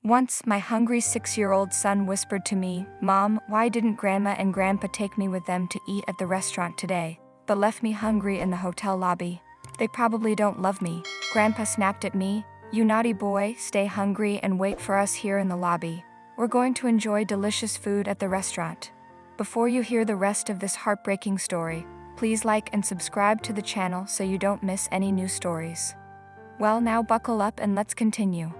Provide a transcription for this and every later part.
Once, my hungry 6-year-old son whispered to me, "Mom, why didn't Grandma and Grandpa take me with them to eat at the restaurant today, but left me hungry in the hotel lobby? They probably don't love me." Grandpa snapped at me, "You naughty boy, stay hungry and wait for us here in the lobby. We're going to enjoy delicious food at the restaurant." Before you hear the rest of this heartbreaking story, please like and subscribe to the channel so you don't miss any new stories. Well, now buckle up and let's continue.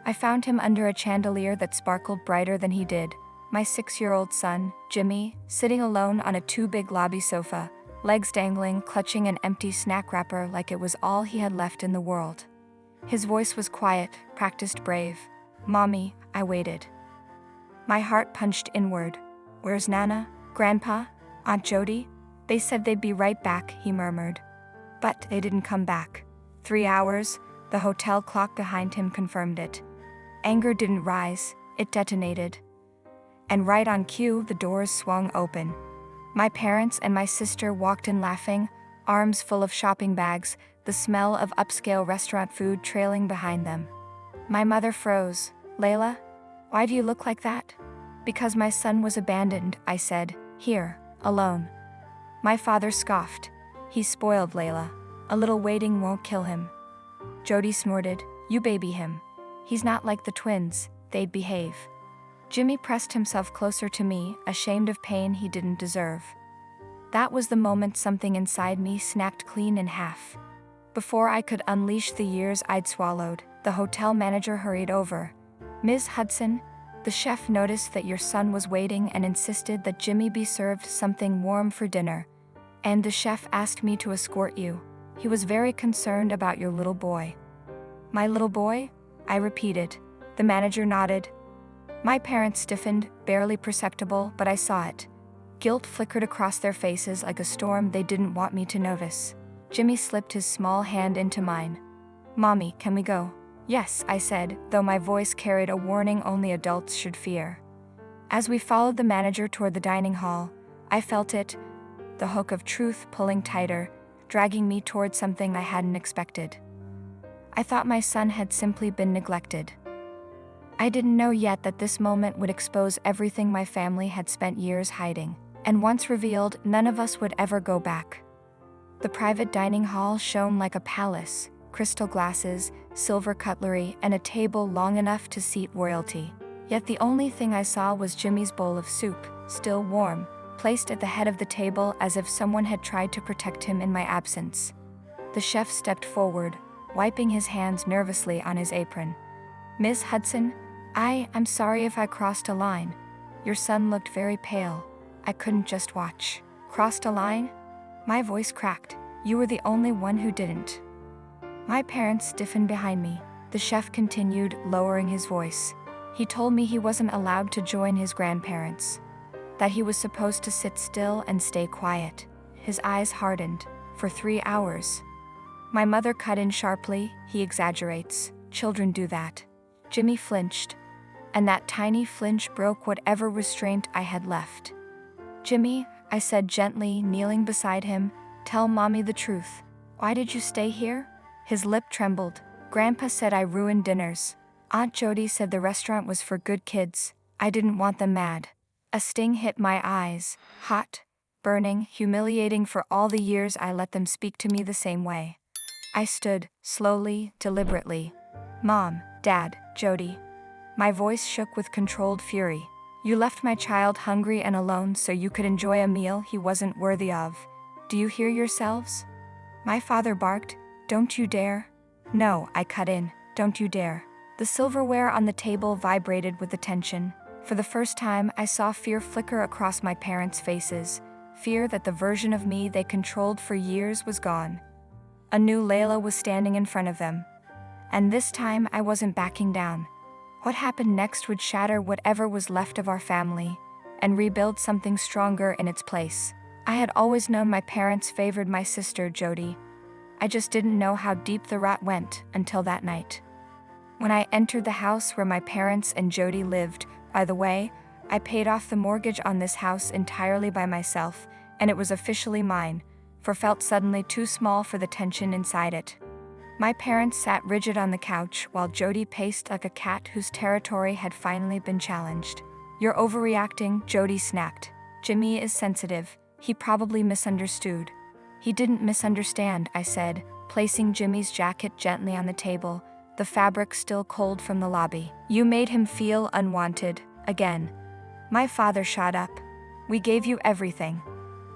I found him under a chandelier that sparkled brighter than he did. My 6-year-old son, Jimmy, sitting alone on a too-big lobby sofa, legs dangling, clutching an empty snack wrapper like it was all he had left in the world. His voice was quiet, practiced brave. "Mommy," I waited. My heart punched inward. "Where's Nana, Grandpa, Aunt Jody?" "They said they'd be right back," he murmured. But they didn't come back. 3 hours, the hotel clock behind him confirmed it. Anger didn't rise, it detonated. And right on cue, the doors swung open. My parents and my sister walked in laughing, arms full of shopping bags, the smell of upscale restaurant food trailing behind them. My mother froze. "Layla, why do you look like that?" "Because my son was abandoned," I said, "here, alone." My father scoffed. "He's spoiled, Layla. A little waiting won't kill him." Jody snorted, "You baby him. He's not like the twins, they'd behave." Jimmy pressed himself closer to me, ashamed of pain he didn't deserve. That was the moment something inside me snapped clean in half. Before I could unleash the years I'd swallowed, the hotel manager hurried over. "Ms. Hudson, the chef noticed that your son was waiting and insisted that Jimmy be served something warm for dinner. And the chef asked me to escort you. He was very concerned about your little boy." "My little boy?" I repeated. The manager nodded. My parents stiffened, barely perceptible, but I saw it. Guilt flickered across their faces like a storm they didn't want me to notice. Jimmy slipped his small hand into mine. "Mommy, can we go?" "Yes," I said, though my voice carried a warning only adults should fear. As we followed the manager toward the dining hall, I felt it, the hook of truth pulling tighter, dragging me toward something I hadn't expected. I thought my son had simply been neglected. I didn't know yet that this moment would expose everything my family had spent years hiding, and once revealed, none of us would ever go back. The private dining hall shone like a palace, crystal glasses, silver cutlery, and a table long enough to seat royalty. Yet the only thing I saw was Jimmy's bowl of soup, still warm, placed at the head of the table as if someone had tried to protect him in my absence. The chef stepped forward, wiping his hands nervously on his apron. "Miss Hudson, I'm sorry if I crossed a line. Your son looked very pale. I couldn't just watch." "Crossed a line?" My voice cracked. "You were the only one who didn't." My parents stiffened behind me. The chef continued, lowering his voice. He told me he wasn't allowed to join his grandparents. That he was supposed to sit still and stay quiet. His eyes hardened. "For 3 hours. My mother cut in sharply, "He exaggerates. Children do that." Jimmy flinched. And that tiny flinch broke whatever restraint I had left. "Jimmy," I said gently, kneeling beside him, "tell Mommy the truth. Why did you stay here?" His lip trembled. "Grandpa said I ruined dinners. Aunt Jody said the restaurant was for good kids. I didn't want them mad." A sting hit my eyes, hot, burning, humiliating for all the years I let them speak to me the same way. I stood, slowly, deliberately. "Mom, Dad, Jody." My voice shook with controlled fury. "You left my child hungry and alone so you could enjoy a meal he wasn't worthy of. Do you hear yourselves?" My father barked, "Don't you dare." "No," I cut in, "don't you dare." The silverware on the table vibrated with the tension. For the first time, I saw fear flicker across my parents' faces, fear that the version of me they controlled for years was gone. A new Layla was standing in front of them. And this time, I wasn't backing down. What happened next would shatter whatever was left of our family, and rebuild something stronger in its place. I had always known my parents favored my sister, Jody. I just didn't know how deep the rot went until that night. When I entered the house where my parents and Jody lived, by the way, I paid off the mortgage on this house entirely by myself, and it was officially mine, for felt suddenly too small for the tension inside it. My parents sat rigid on the couch while Jody paced like a cat whose territory had finally been challenged. "You're overreacting," Jody snapped. "Jimmy is sensitive. He probably misunderstood." "He didn't misunderstand," I said, placing Jimmy's jacket gently on the table, the fabric still cold from the lobby. "You made him feel unwanted, again." My father shot up. "We gave you everything.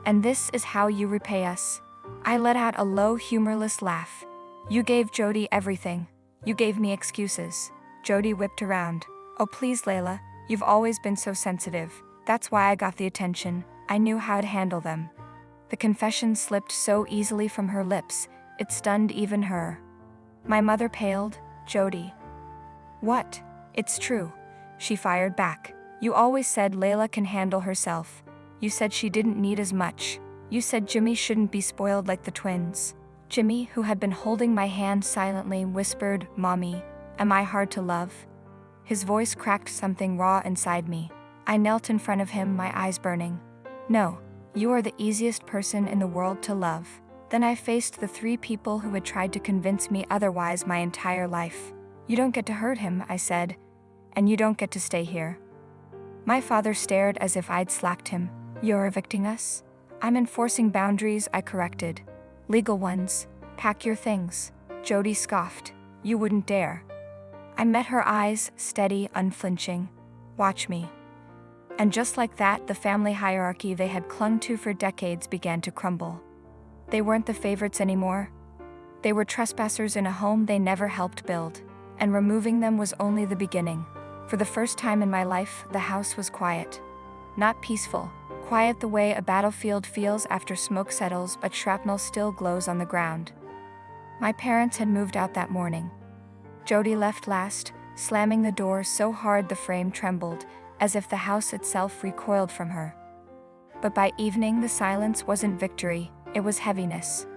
And this is how you repay us." I let out a low, humorless laugh. "You gave Jody everything. You gave me excuses." Jody whipped around. "Oh please, Layla, you've always been so sensitive. That's why I got the attention. I knew how to handle them." The confession slipped so easily from her lips, it stunned even her. My mother paled. "Jody." "What?" "It's true," she fired back. "You always said Layla can handle herself. You said she didn't need as much. You said Jimmy shouldn't be spoiled like the twins." Jimmy, who had been holding my hand silently, whispered, "Mommy, am I hard to love?" His voice cracked something raw inside me. I knelt in front of him, my eyes burning. "No, you are the easiest person in the world to love." Then I faced the 3 people who had tried to convince me otherwise my entire life. "You don't get to hurt him," I said. "And you don't get to stay here." My father stared as if I'd slacked him. "You're evicting us?" "I'm enforcing boundaries," I corrected. "Legal ones. Pack your things." Jody scoffed. "You wouldn't dare." I met her eyes, steady, unflinching. "Watch me." And just like that, the family hierarchy they had clung to for decades began to crumble. They weren't the favorites anymore. They were trespassers in a home they never helped build, and removing them was only the beginning. For the first time in my life, the house was quiet. Not peaceful. Quiet the way a battlefield feels after smoke settles but shrapnel still glows on the ground. My parents had moved out that morning. Jody left last, slamming the door so hard the frame trembled, as if the house itself recoiled from her. But by evening the silence wasn't victory, it was heaviness.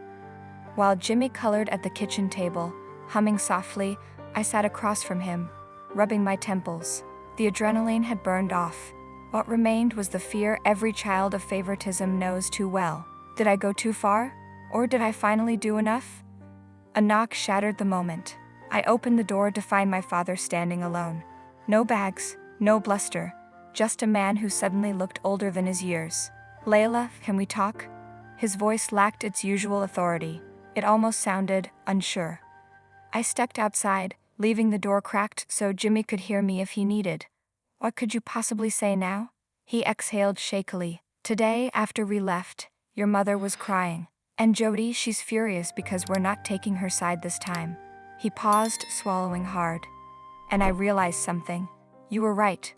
While Jimmy colored at the kitchen table, humming softly, I sat across from him, rubbing my temples. The adrenaline had burned off. What remained was the fear every child of favoritism knows too well. Did I go too far? Or did I finally do enough? A knock shattered the moment. I opened the door to find my father standing alone. No bags, no bluster, just a man who suddenly looked older than his years. "Layla, can we talk?" His voice lacked its usual authority. It almost sounded unsure. I stepped outside, leaving the door cracked so Jimmy could hear me if he needed. "What could you possibly say now?" He exhaled shakily. "Today, after we left, your mother was crying. And Jody, she's furious because we're not taking her side this time." He paused, swallowing hard. "And I realized something. You were right.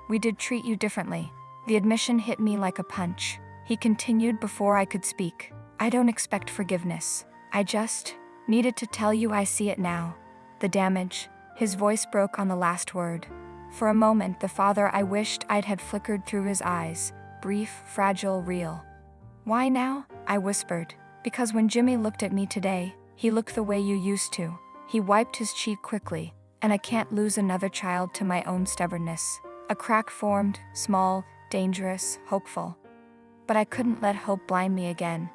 We did treat you differently." The admission hit me like a punch. He continued before I could speak. "I don't expect forgiveness. I just needed to tell you I see it now. The damage." His voice broke on the last word. For a moment, the father I wished I'd had flickered through his eyes, brief, fragile, real. "Why now?" I whispered. "Because when Jimmy looked at me today, he looked the way you used to." He wiped his cheek quickly. "And I can't lose another child to my own stubbornness." A crack formed, small, dangerous, hopeful. But I couldn't let hope blind me again.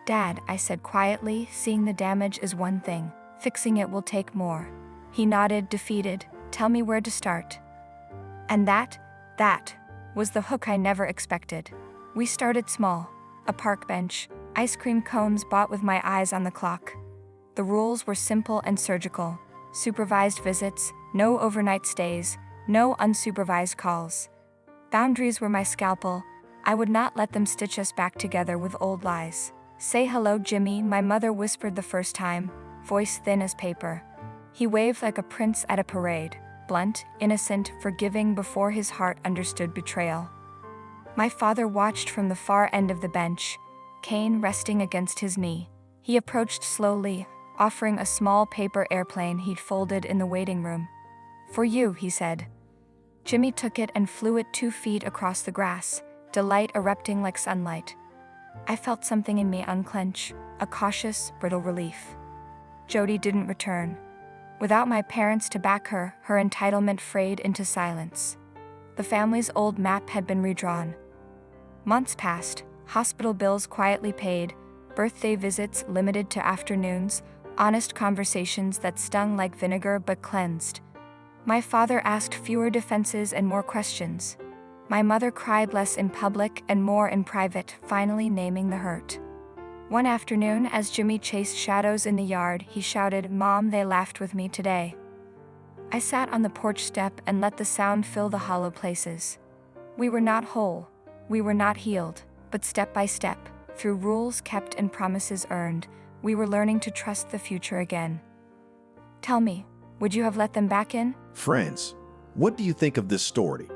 "Dad," I said quietly, "seeing the damage is one thing. Fixing it will take more." He nodded, defeated. "Tell me where to start." And that was the hook I never expected. We started small. A park bench, ice cream cones bought with my eyes on the clock. The rules were simple and surgical. Supervised visits, no overnight stays, no unsupervised calls. Boundaries were my scalpel. I would not let them stitch us back together with old lies. "Say hello, Jimmy," my mother whispered the first time, voice thin as paper. He waved like a prince at a parade, blunt, innocent, forgiving before his heart understood betrayal. My father watched from the far end of the bench, cane resting against his knee. He approached slowly, offering a small paper airplane he'd folded in the waiting room. "For you," he said. Jimmy took it and flew it 2 feet across the grass, delight erupting like sunlight. I felt something in me unclench, a cautious, brittle relief. Jody didn't return. Without my parents to back her, her entitlement frayed into silence. The family's old map had been redrawn. Months passed, hospital bills quietly paid, birthday visits limited to afternoons, Honest conversations that stung like vinegar but cleansed. My father asked fewer defenses and more questions. My mother cried less in public and more in private, finally naming the hurt. One afternoon, as Jimmy chased shadows in the yard, he shouted, "Mom, they laughed with me today." I sat on the porch step and let the sound fill the hollow places. We were not whole, we were not healed, but step by step, through rules kept and promises earned, we were learning to trust the future again. Tell me, would you have let them back in? Friends, what do you think of this story?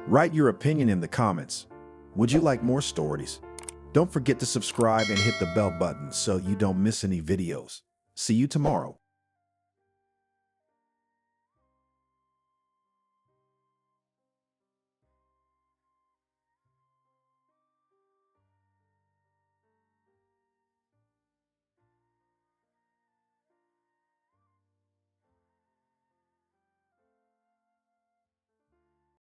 Write your opinion in the comments. Would you like more stories? Don't forget to subscribe and hit the bell button so you don't miss any videos. See you tomorrow.